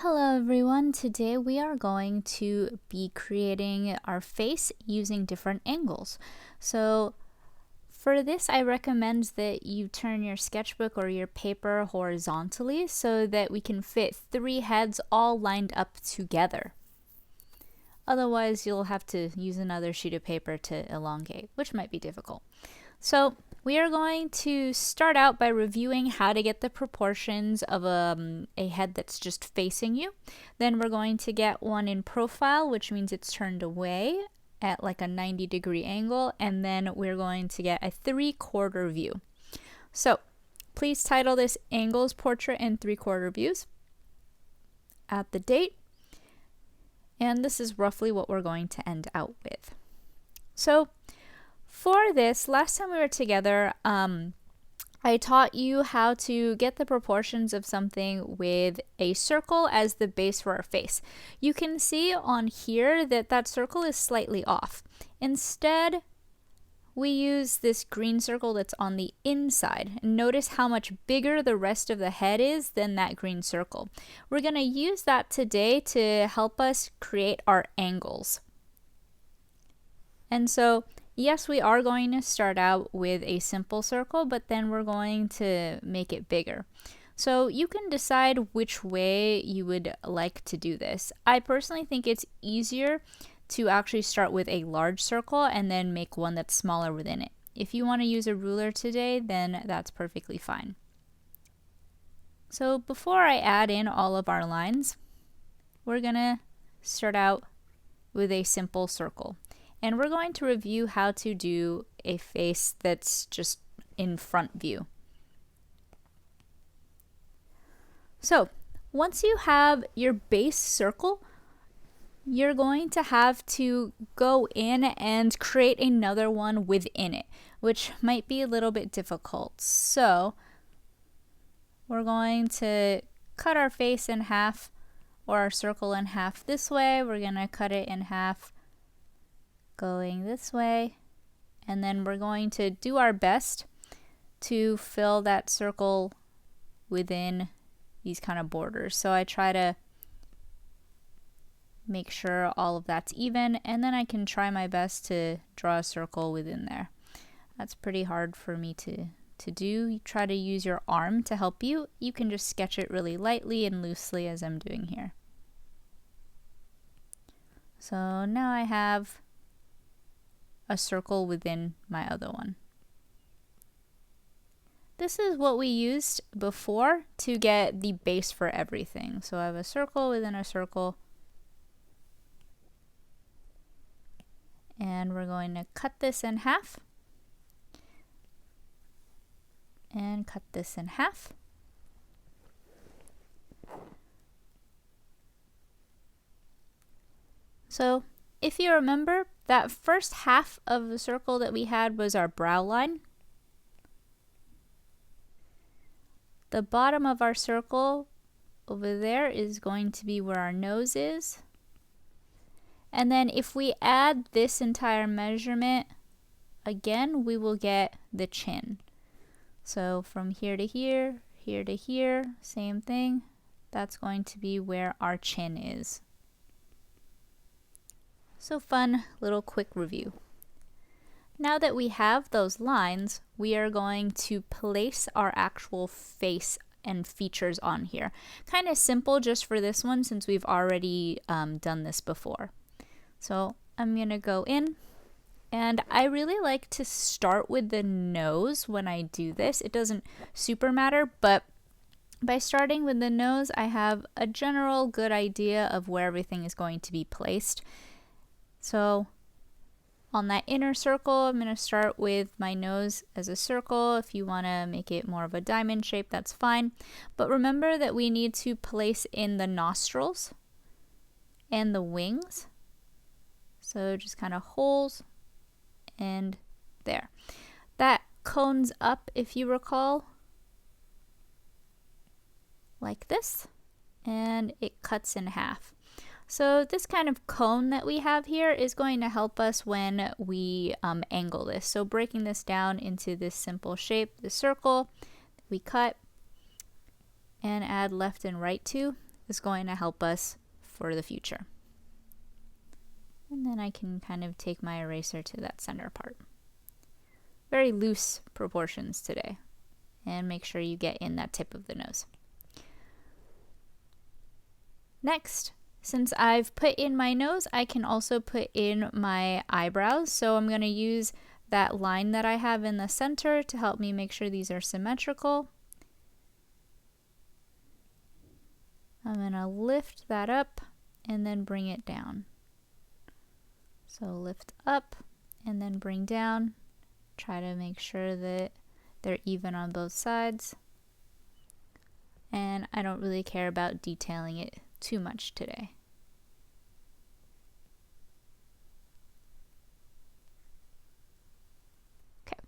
Hello everyone, today we are going to be creating our face using different angles. So for this I recommend that you turn your sketchbook or your paper horizontally so that we can fit 3 heads all lined up together. Otherwise you'll have to use another sheet of paper to elongate, which might be difficult. So we are going to start out by reviewing how to get the proportions of a head that's just facing you. Then we're going to get one in profile, which means it's turned away at like a 90-degree angle. And then we're going to get a 3/4 view. So please title this Angles, Portrait, and 3/4 Views. Add the date. And this is roughly what we're going to end out with. So for this, last time we were together, I taught you how to get the proportions of something with a circle as the base for our face. You can see on here that that circle is slightly off. Instead, we use this green circle that's on the inside. And notice how much bigger the rest of the head is than that green circle. We're going to use that today to help us create our angles. And so yes, we are going to start out with a simple circle, but then we're going to make it bigger. So you can decide which way you would like to do this. I personally think it's easier to actually start with a large circle and then make one that's smaller within it. If you want to use a ruler today, then that's perfectly fine. So before I add in all of our lines, we're going to start out with a simple circle. And we're going to review how to do a face that's just in front view. So once you have your base circle, you're going to have to go in and create another one within it, which might be a little bit difficult. So we're going to cut our face in half, or our circle in half this way. We're going to cut it in half going this way, and then we're going to do our best to fill that circle within these kind of borders. So I try to make sure all of that's even, and then I can try my best to draw a circle within there. That's pretty hard for me to do. You try to use your arm to help you. You can just sketch it really lightly and loosely as I'm doing here. So now I have a circle within my other one. This is what we used before to get the base for everything. So I have a circle within a circle, and we're going to cut this in half and cut this in half. So if you remember, that first half of the circle that we had was our brow line. The bottom of our circle over there is going to be where our nose is. And then if we add this entire measurement again, we will get the chin. So from here to here, here to here, same thing. That's going to be where our chin is. So fun little quick review. Now that we have those lines, we are going to place our actual face and features on here. Kind of simple just for this one since we've already done this before. So I'm going to go in, and I really like to start with the nose when I do this. It doesn't super matter, but by starting with the nose, I have a general good idea of where everything is going to be placed. So on that inner circle, I'm going to start with my nose as a circle. If you want to make it more of a diamond shape, that's fine. But remember that we need to place in the nostrils and the wings. So just kind of holes and there. That cones up, if you recall, like this, and it cuts in half. So this kind of cone that we have here is going to help us when we angle this. So breaking this down into this simple shape, the circle, we cut and add left and right to. is going to help us for the future. And then I can kind of take my eraser to that center part. Very loose proportions today. And make sure you get in that tip of the nose. Next, since I've put in my nose, I can also put in my eyebrows. So I'm going to use that line that I have in the center to help me make sure these are symmetrical. I'm going to lift that up and then bring it down. So lift up and then bring down. Try to make sure that they're even on both sides. And I don't really care about detailing it too much today. Okay,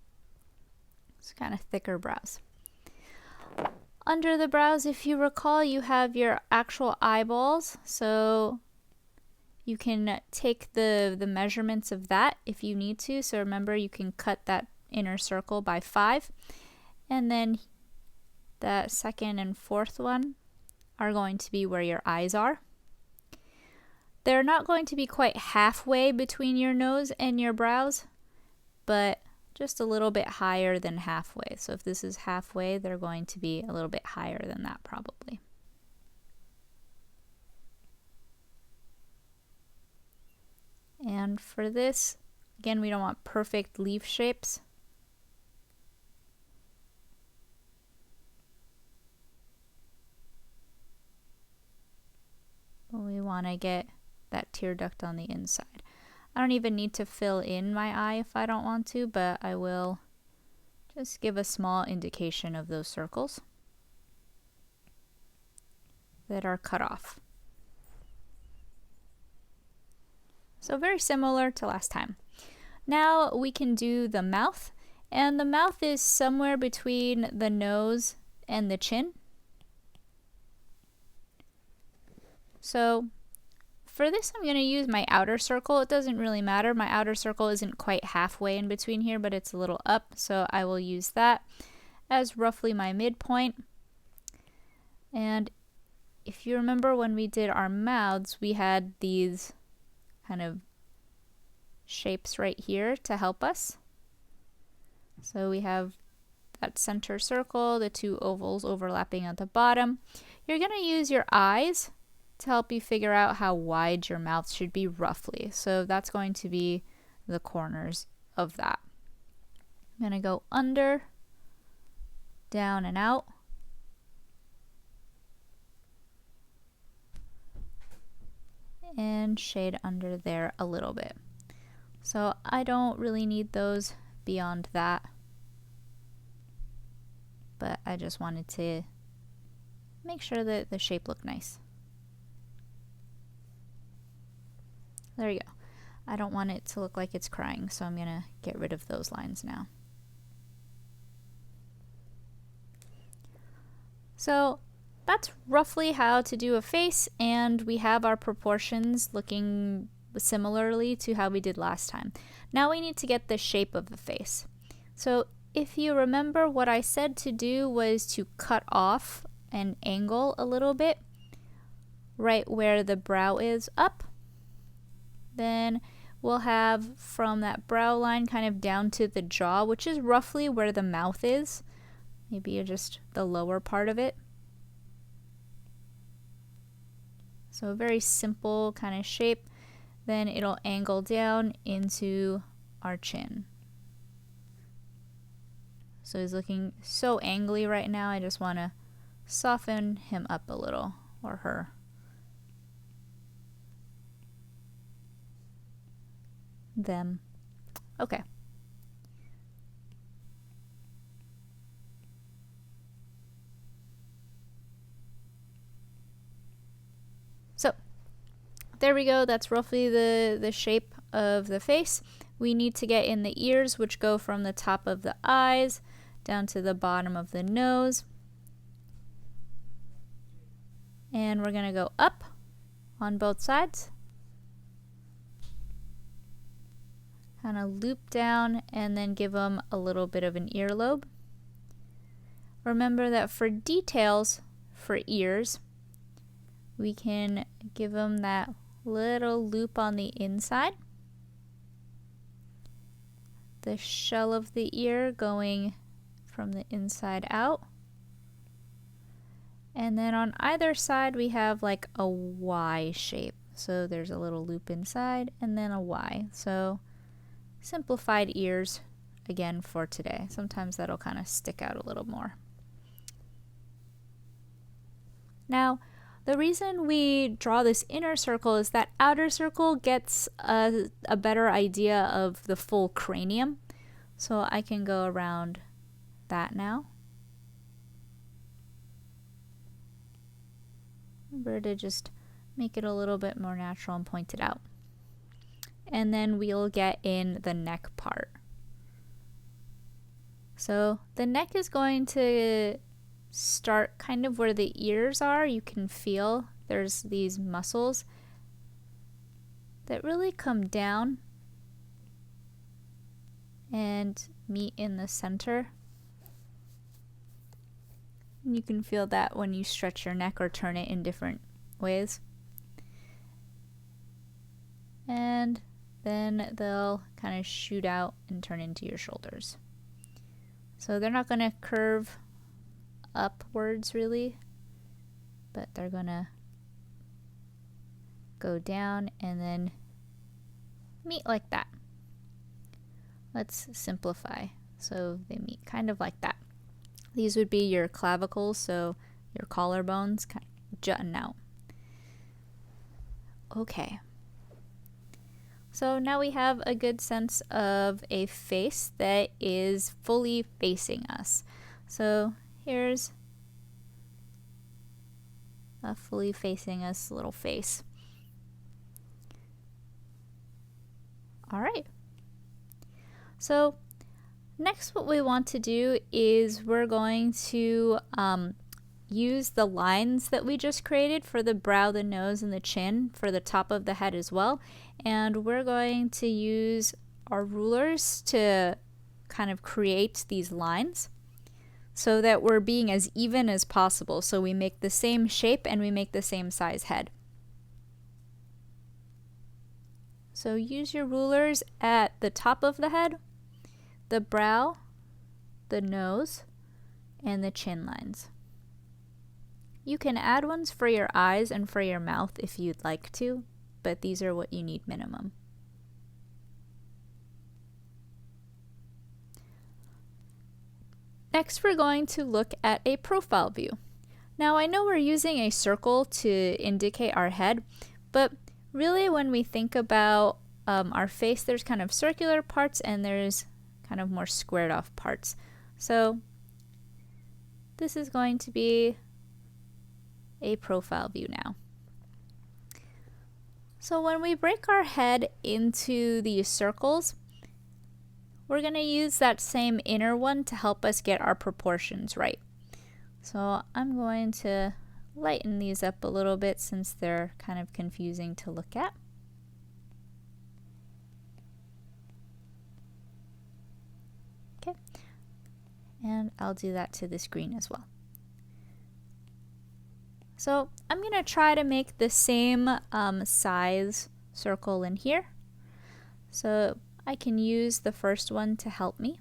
it's kind of thicker brows. Under the brows, if you recall, you have your actual eyeballs, so you can take the measurements of that if you need to. So remember, you can cut that inner circle by 5, and then that second and fourth one are going to be where your eyes are. They're not going to be quite halfway between your nose and your brows, but just a little bit higher than halfway. So if this is halfway, they're going to be a little bit higher than that probably. And for this, again, we don't want perfect leaf shapes. But we want to get that tear duct on the inside. I don't even need to fill in my eye if I don't want to, but I will just give a small indication of those circles that are cut off. So very similar to last time. Now we can do the mouth, and the mouth is somewhere between the nose and the chin. So for this, I'm going to use my outer circle. It doesn't really matter. My outer circle isn't quite halfway in between here, but it's a little up, so I will use that as roughly my midpoint. And if you remember when we did our mouths, we had these kind of shapes right here to help us. So we have that center circle, the two ovals overlapping at the bottom. You're going to use your eyes to help you figure out how wide your mouth should be roughly. So that's going to be the corners of that. I'm going to go under, down and out. And shade under there a little bit. So I don't really need those beyond that, but I just wanted to make sure that the shape looked nice. There you go. I don't want it to look like it's crying, so I'm gonna get rid of those lines now. So that's roughly how to do a face, and we have our proportions looking similarly to how we did last time. Now we need to get the shape of the face. So if you remember, what I said to do was to cut off an angle a little bit right where the brow is up. Then we'll have from that brow line kind of down to the jaw, which is roughly where the mouth is. Maybe just the lower part of it. So a very simple kind of shape. Then it'll angle down into our chin. So he's looking so angly right now. I just want to soften him up a little, or her. Them. Okay. So there we go. That's roughly the shape of the face. We need to get in the ears, which go from the top of the eyes down to the bottom of the nose. And we're going to go up on both sides. Kind of loop down and then give them a little bit of an earlobe. Remember that for details for ears, we can give them that little loop on the inside. The shell of the ear going from the inside out. And then on either side we have like a Y shape. So there's a little loop inside and then a Y. So simplified ears again for today. Sometimes that'll kind of stick out a little more. Now, the reason we draw this inner circle is that outer circle gets a better idea of the full cranium. So I can go around that now. Remember to just make it a little bit more natural and point it out. And then we'll get in the neck part. So the neck is going to start kind of where the ears are. You can feel there's these muscles that really come down and meet in the center. You can feel that when you stretch your neck or turn it in different ways. And then they'll kind of shoot out and turn into your shoulders. So they're not going to curve upwards really, but they're going to go down and then meet like that. Let's simplify. So they meet kind of like that. These would be your clavicles, so your collarbones kind of jutting out. Okay. So now we have a good sense of a face that is fully facing us. So here's a fully facing us little face. All right. So next what we want to do is we're going to use the lines that we just created for the brow, the nose, and the chin for the top of the head as well. And we're going to use our rulers to kind of create these lines so that we're being as even as possible. So we make the same shape and we make the same size head. So use your rulers at the top of the head, the brow, the nose, and the chin lines. You can add ones for your eyes and for your mouth if you'd like to, but these are what you need minimum. Next, we're going to look at a profile view. Now, I know we're using a circle to indicate our head, but really when we think about our face, there's kind of circular parts and there's kind of more squared off parts. So this is going to be a profile view now. So when we break our head into these circles, we're going to use that same inner one to help us get our proportions right. So I'm going to lighten these up a little bit since they're kind of confusing to look at. Okay, and I'll do that to this green as well. So I'm going to try to make the same size circle in here. So I can use the first one to help me.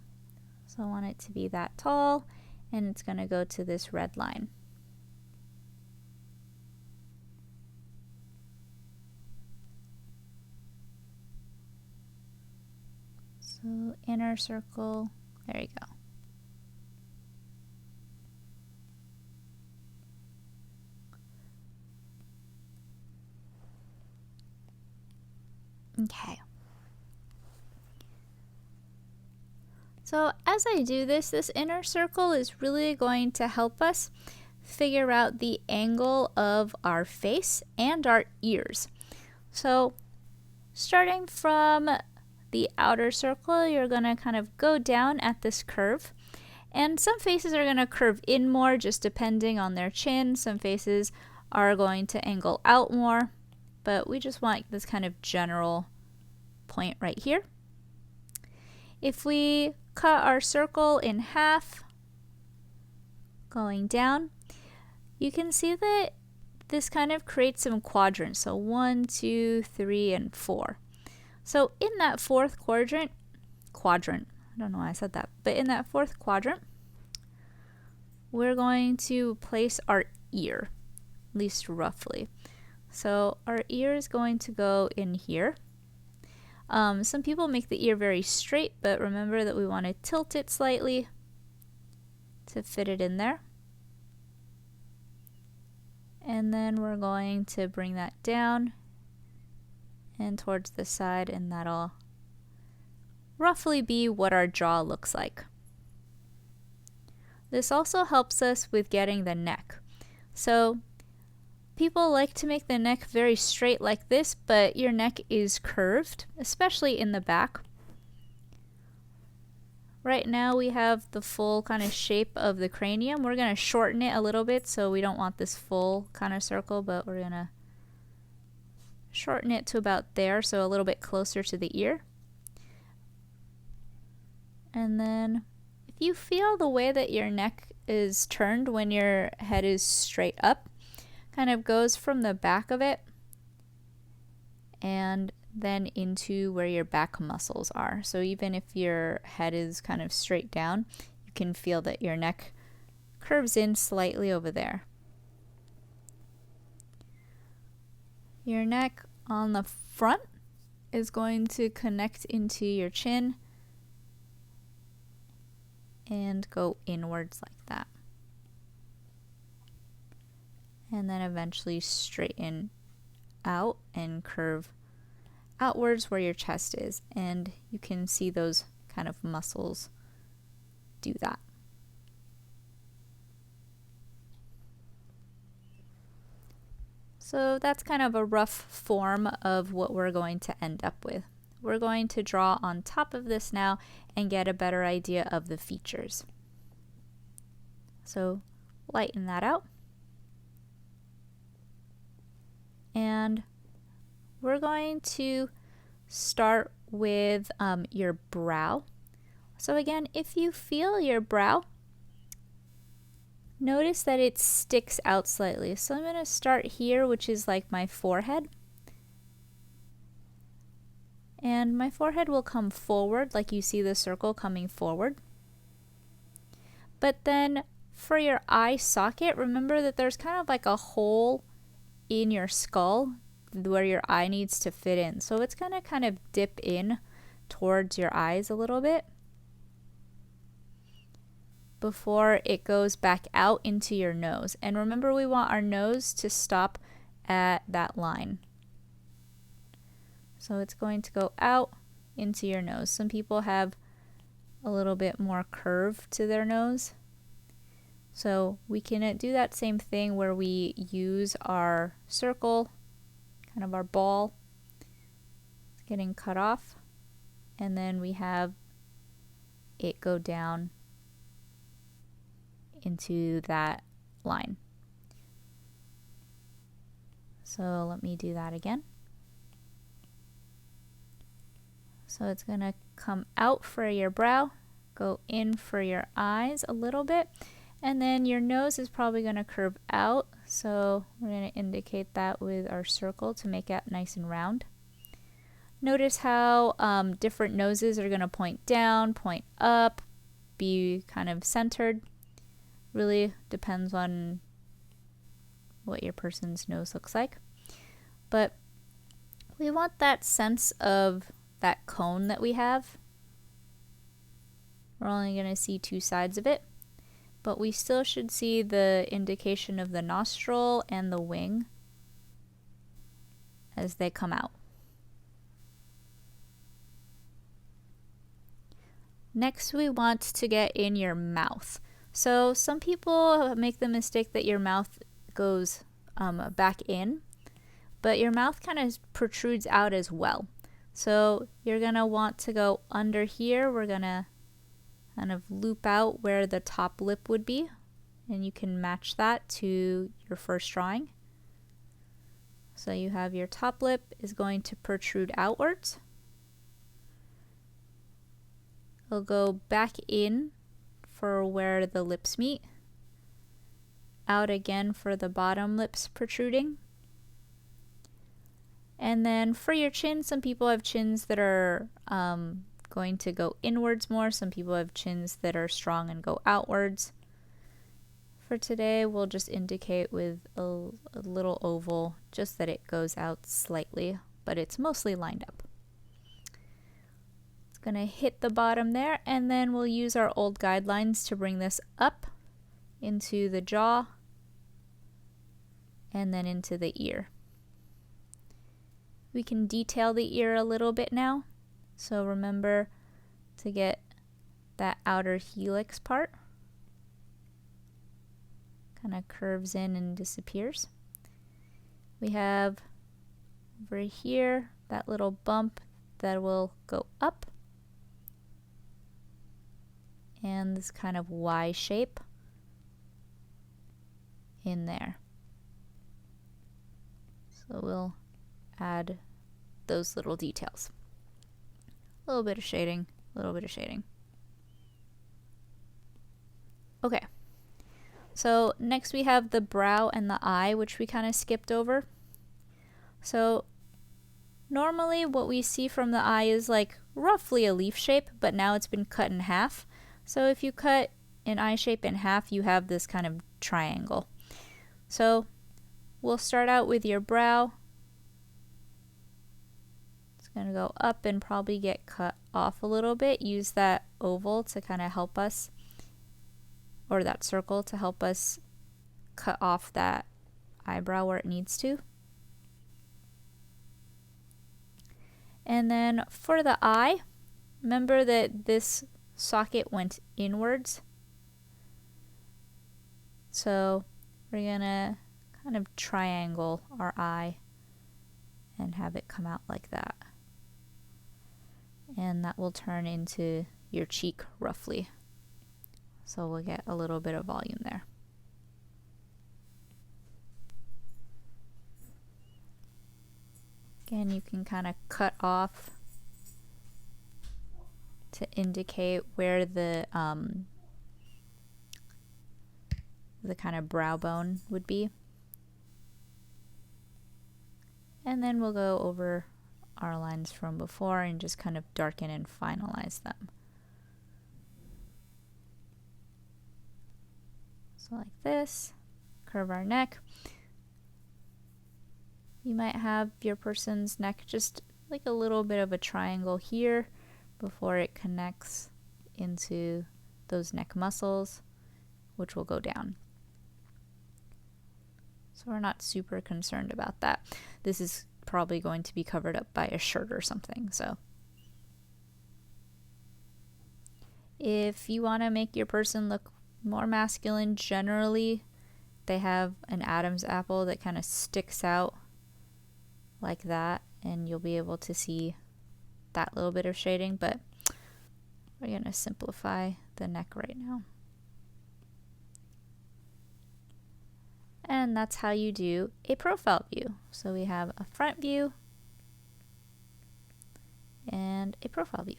So I want it to be that tall, and it's going to go to this red line. So inner circle, there you go. Okay. So as I do this, this inner circle is really going to help us figure out the angle of our face and our ears. So starting from the outer circle, you're going to kind of go down at this curve. And some faces are going to curve in more just depending on their chin. Some faces are going to angle out more. But we just want this kind of general point right here. If we cut our circle in half, going down, you can see that this kind of creates some quadrants. So 1, 2, 3, and 4. So in that fourth quadrant, I don't know why I said that, but in that fourth quadrant, we're going to place our ear, at least roughly. So our ear is going to go in here. Some people make the ear very straight, but remember that we want to tilt it slightly to fit it in there. And then we're going to bring that down and towards the side, and that'll roughly be what our jaw looks like. This also helps us with getting the neck. So people like to make the neck very straight like this, but your neck is curved, especially in the back. Right now we have the full kind of shape of the cranium. We're going to shorten it a little bit, so we don't want this full kind of circle, but we're going to shorten it to about there, so a little bit closer to the ear. And then if you feel the way that your neck is turned when your head is straight up, kind of goes from the back of it and then into where your back muscles are. So even if your head is kind of straight down, you can feel that your neck curves in slightly over there. Your neck on the front is going to connect into your chin and go inwards like that. And then eventually straighten out and curve outwards where your chest is. And you can see those kind of muscles do that. So that's kind of a rough form of what we're going to end up with. We're going to draw on top of this now and get a better idea of the features. So lighten that out. And we're going to start with your brow. So again, if you feel your brow, notice that it sticks out slightly. So I'm going to start here, which is like my forehead. And my forehead will come forward, like you see the circle coming forward. But then for your eye socket, remember that there's kind of like a hole in your skull where your eye needs to fit in. So it's going to kind of dip in towards your eyes a little bit before it goes back out into your nose. And remember, we want our nose to stop at that line. So it's going to go out into your nose. Some people have a little bit more curve to their nose. So we can do that same thing where we use our circle, kind of our ball, getting cut off, and then we have it go down into that line. So let me do that again. So it's going to come out for your brow, go in for your eyes a little bit, and then your nose is probably going to curve out. So we're going to indicate that with our circle to make it nice and round. Notice how different noses are going to point down, point up, be kind of centered. Really depends on what your person's nose looks like. But we want that sense of that cone that we have. We're only going to see two sides of it, but we still should see the indication of the nostril and the wing as they come out. Next, we want to get in your mouth. So some people make the mistake that your mouth goes back in, but your mouth kind of protrudes out as well. So you're going to want to go under here. We're going to kind of loop out where the top lip would be, and you can match that to your first drawing. So you have your top lip is going to protrude outwards. It'll go back in for where the lips meet, out again for the bottom lips protruding. And then for your chin, some people have chins that are going to go inwards more. Some people have chins that are strong and go outwards. For today, we'll just indicate with a little oval, just that it goes out slightly, but it's mostly lined up. It's going to hit the bottom there, and then we'll use our old guidelines to bring this up into the jaw and then into the ear. We can detail the ear a little bit now. So remember to get that outer helix part. Kind of curves in and disappears. We have over here that little bump that will go up. And this kind of Y shape in there. So we'll add those little details. A little bit of shading, a little bit of shading. Okay, so next we have the brow and the eye, which we kind of skipped over. So normally what we see from the eye is like roughly a leaf shape, but now it's been cut in half. So if you cut an eye shape in half, you have this kind of triangle. So we'll start out with your brow. Going to go up and probably get cut off a little bit. Use that oval to kind of help us, or that circle to help us cut off that eyebrow where it needs to. And then for the eye, remember that this socket went inwards. So we're going to kind of triangle our eye and have it come out like that. And that will turn into your cheek roughly. So we'll get a little bit of volume there. Again, you can kind of cut off to indicate where the kind of brow bone would be. And then we'll go over our lines from before and just kind of darken and finalize them. So like this, curve our neck. You might have your person's neck just like a little bit of a triangle here before it connects into those neck muscles, which will go down. So we're not super concerned about that. This is probably going to be covered up by a shirt or something. So if you want to make your person look more masculine, generally they have an Adam's apple that kind of sticks out like that, and you'll be able to see that little bit of shading, but we're going to simplify the neck right now. And that's how you do a profile view. So we have a front view and a profile view.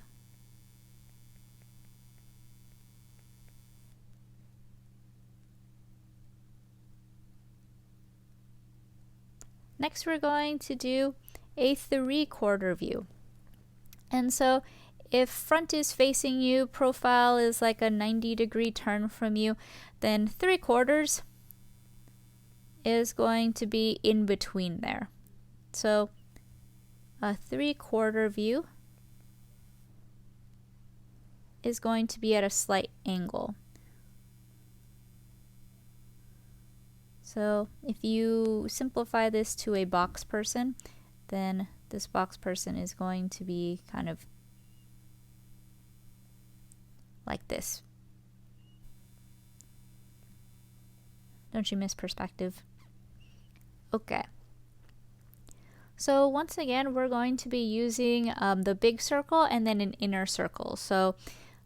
Next, we're going to do a 3/4 view. And so if front is facing you, profile is like a 90-degree turn from you, then 3/4 is going to be in between there. So a 3/4 view is going to be at a slight angle. So if you simplify this to a box person, then this box person is going to be kind of like this. Don't you miss perspective? Okay. So once again, we're going to be using the big circle and then an inner circle. So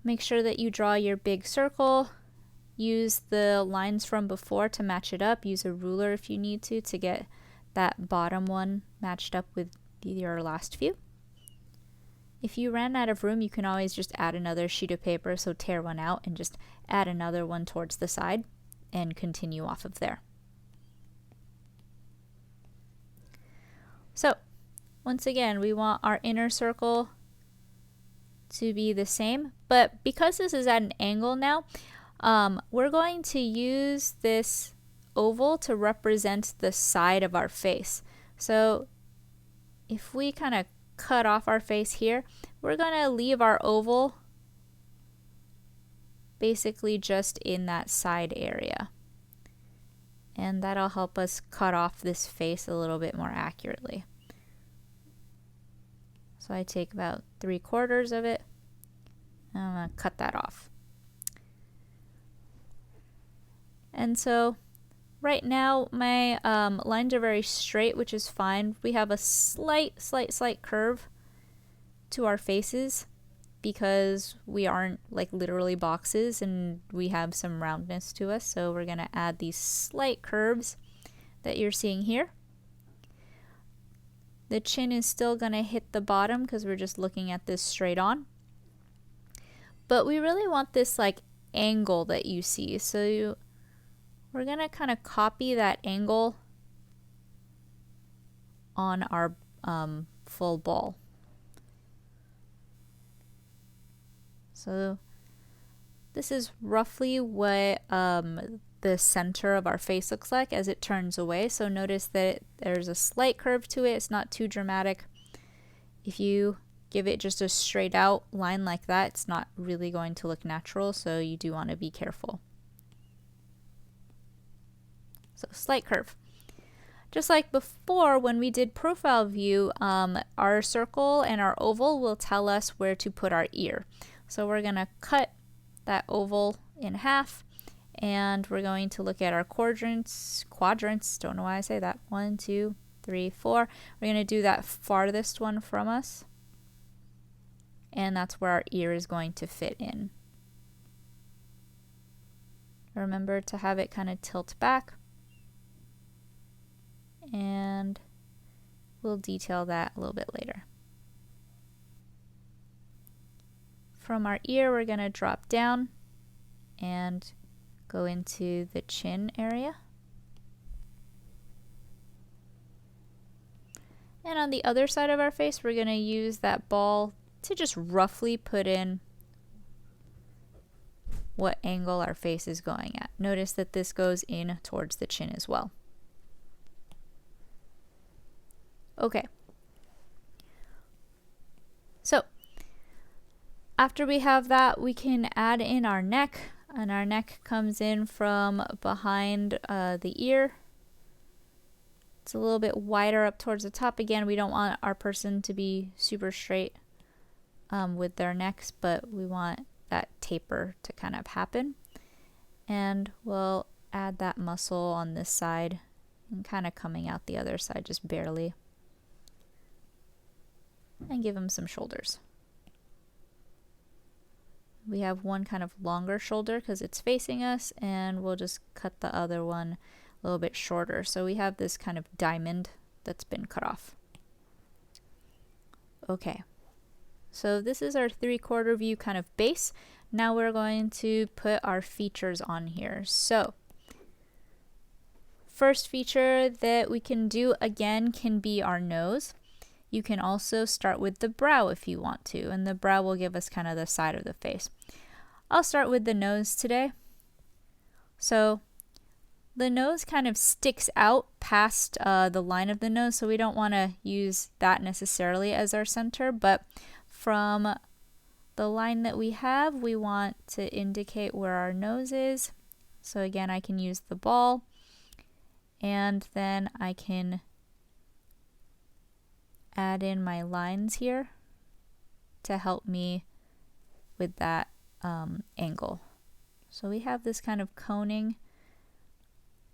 make sure that you draw your big circle. Use the lines from before to match it up. Use a ruler if you need to get that bottom one matched up with your last few. If you ran out of room, you can always just add another sheet of paper, so tear one out and just add another one towards the side. and continue off of there. So once again, we want our inner circle to be the same, but because this is at an angle now, we're going to use this oval to represent the side of our face. So if we kind of cut off our face here, we're going to leave our oval basically just in that side area. And that'll help us cut off this face a little bit more accurately. So I take about 3/4 of it, and I'm going to cut that off. And so right now my lines are very straight, which is fine. We have a slight curve to our faces because we aren't like literally boxes and we have some roundness to us. So we're going to add these slight curves that you're seeing here. The chin is still going to hit the bottom because we're just looking at this straight on. But we really want this like angle that you see. So we're going to kind of copy that angle on our full ball. So this is roughly what the center of our face looks like as it turns away. So notice that there's a slight curve to it. It's not too dramatic. If you give it just a straight out line like that, it's not really going to look natural, so you do want to be careful. So slight curve. Just like before when we did profile view, our circle and our oval will tell us where to put our ear. So we're going to cut that oval in half, and we're going to look at our quadrants, don't know why I say that, 1, 2, 3, 4. We're going to do that farthest one from us, and that's where our ear is going to fit in. Remember to have it kind of tilt back, and we'll detail that a little bit later. From our ear, we're going to drop down and go into the chin area. And on the other side of our face, we're going to use that ball to just roughly put in what angle our face is going at. Notice that this goes in towards the chin as well. Okay. So after we have that, we can add in our neck, and our neck comes in from behind the ear. It's a little bit wider up towards the top. Again, we don't want our person to be super straight with their necks, but we want that taper to kind of happen. And we'll add that muscle on this side and kind of coming out the other side just barely. And give them some shoulders. We have one kind of longer shoulder because it's facing us, and we'll just cut the other one a little bit shorter. So we have this kind of diamond that's been cut off. Okay, so this is our 3/4 view kind of base. Now we're going to put our features on here. So first feature that we can do again can be our nose. You can also start with the brow if you want to, and the brow will give us kind of the side of the face. I'll start with the nose today. So the nose kind of sticks out past the line of the nose, so we don't want to use that necessarily as our center, but from the line that we have, we want to indicate where our nose is. So again, I can use the ball, and then I can add in my lines here to help me with that angle. So we have this kind of coning.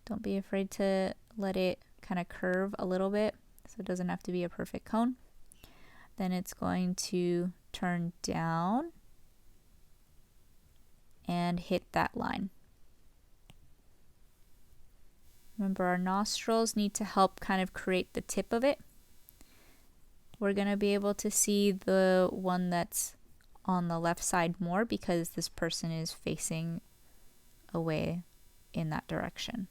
Don't be afraid to let it kind of curve a little bit so it doesn't have to be a perfect cone. Then it's going to turn down and hit that line. Remember, our nostrils need to help kind of create the tip of it. We're going to be able to see the one that's on the left side more because this person is facing away in that direction.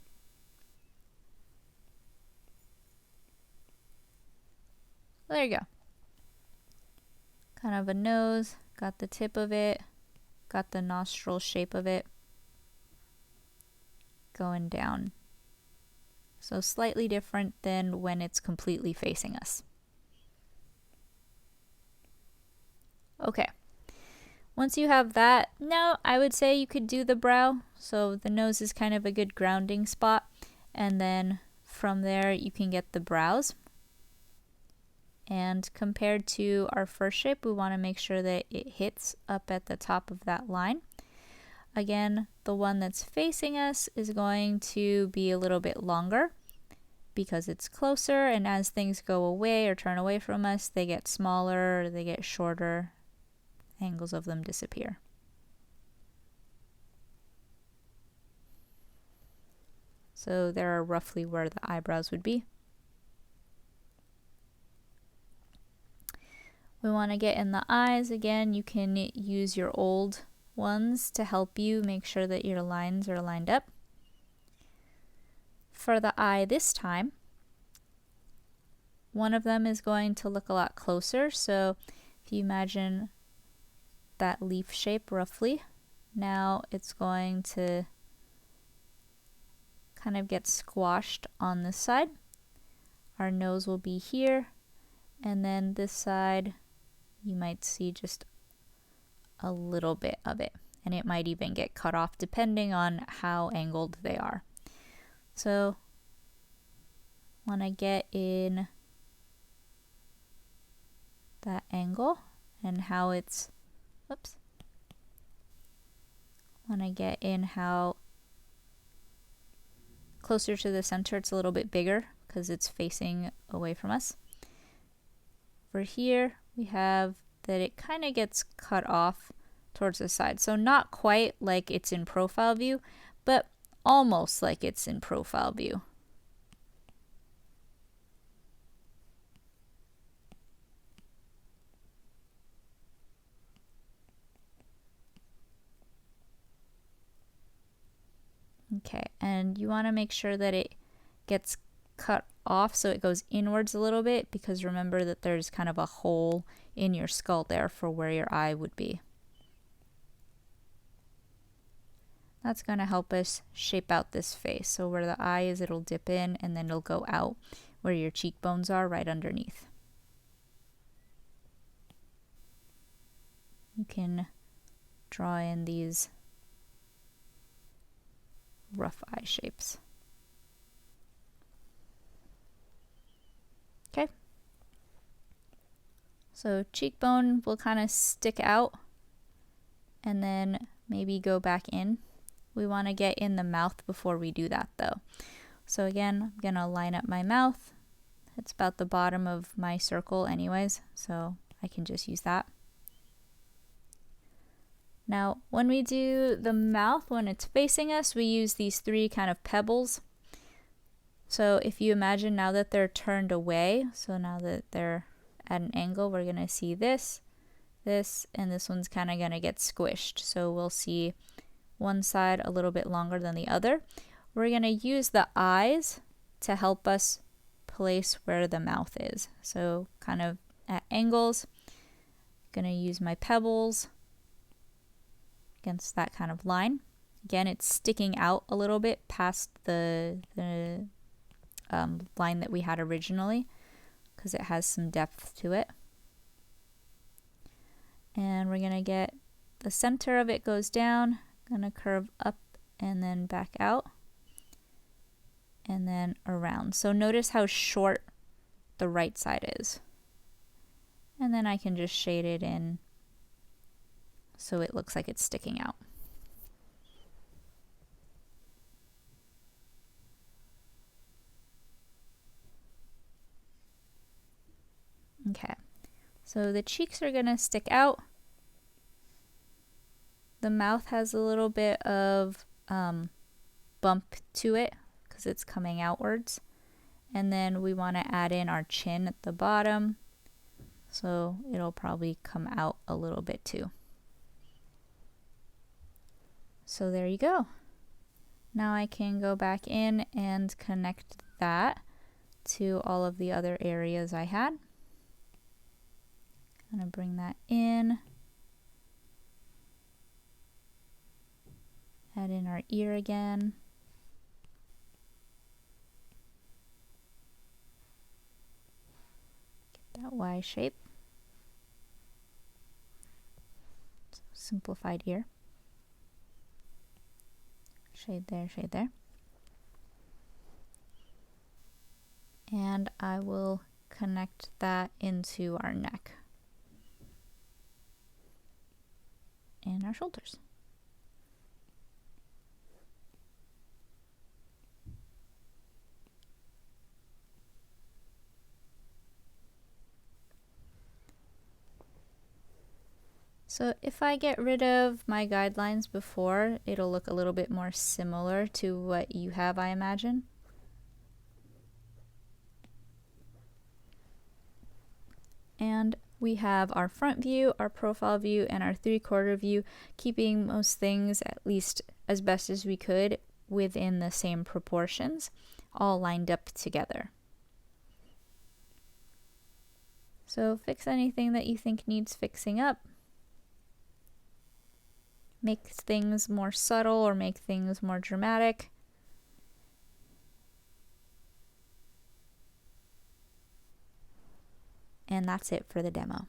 There you go. Kind of a nose, got the tip of it, got the nostril shape of it going down. So slightly different than when it's completely facing us. Okay. Once you have that, now I would say you could do the brow. So the nose is kind of a good grounding spot. And then from there you can get the brows. And compared to our first shape, we want to make sure that it hits up at the top of that line. Again, the one that's facing us is going to be a little bit longer because it's closer, and as things go away or turn away from us, they get smaller, or they get shorter, angles of them disappear. So there are roughly where the eyebrows would be. We want to get in the eyes. Again, you can use your old ones to help you make sure that your lines are lined up. For the eye this time, one of them is going to look a lot closer. So if you imagine that leaf shape roughly, now it's going to kind of get squashed on this side. Our nose will be here, and then this side you might see just a little bit of it, and it might even get cut off depending on how angled they are. So want to get in that angle and how it's, whoops, want to get in how closer to the center it's a little bit bigger because it's facing away from us. For here we have that it kind of gets cut off towards the side. So not quite like it's in profile view, but almost like it's in profile view. Okay, and you want to make sure that it gets cut off so it goes inwards a little bit, because remember that there's kind of a hole in your skull there for where your eye would be. That's going to help us shape out this face. So where the eye is, it'll dip in and then it'll go out where your cheekbones are right underneath. You can draw in these rough eye shapes. Okay. So cheekbone will kind of stick out and then maybe go back in. We want to get in the mouth before we do that though. So again, I'm going to line up my mouth. It's about the bottom of my circle anyways, so I can just use that. Now, when we do the mouth, when it's facing us, we use these three kind of pebbles. So if you imagine now that they're turned away, so now that they're at an angle, we're going to see this, this, and this one's kind of going to get squished. So we'll see one side a little bit longer than the other. We're going to use the eyes to help us place where the mouth is. So kind of at angles, going to use my pebbles against that kind of line. Again, it's sticking out a little bit past the line that we had originally because it has some depth to it. And we're going to get the center of it goes down, going to curve up and then back out and then around. So notice how short the right side is. And then I can just shade it in so it looks like it's sticking out. Okay, so the cheeks are going to stick out. The mouth has a little bit of bump to it because it's coming outwards. And then we want to add in our chin at the bottom, so it'll probably come out a little bit too. So there you go. Now I can go back in and connect that to all of the other areas I had. I'm going to bring that in. Add in our ear again. Get that Y shape. Simplified ear. Shade there, shade there. And I will connect that into our neck and our shoulders. So if I get rid of my guidelines before, it'll look a little bit more similar to what you have, I imagine. And we have our front view, our profile view, and our 3/4 view, keeping most things, at least as best as we could, within the same proportions, all lined up together. So fix anything that you think needs fixing up. Make things more subtle or make things more dramatic. And that's it for the demo.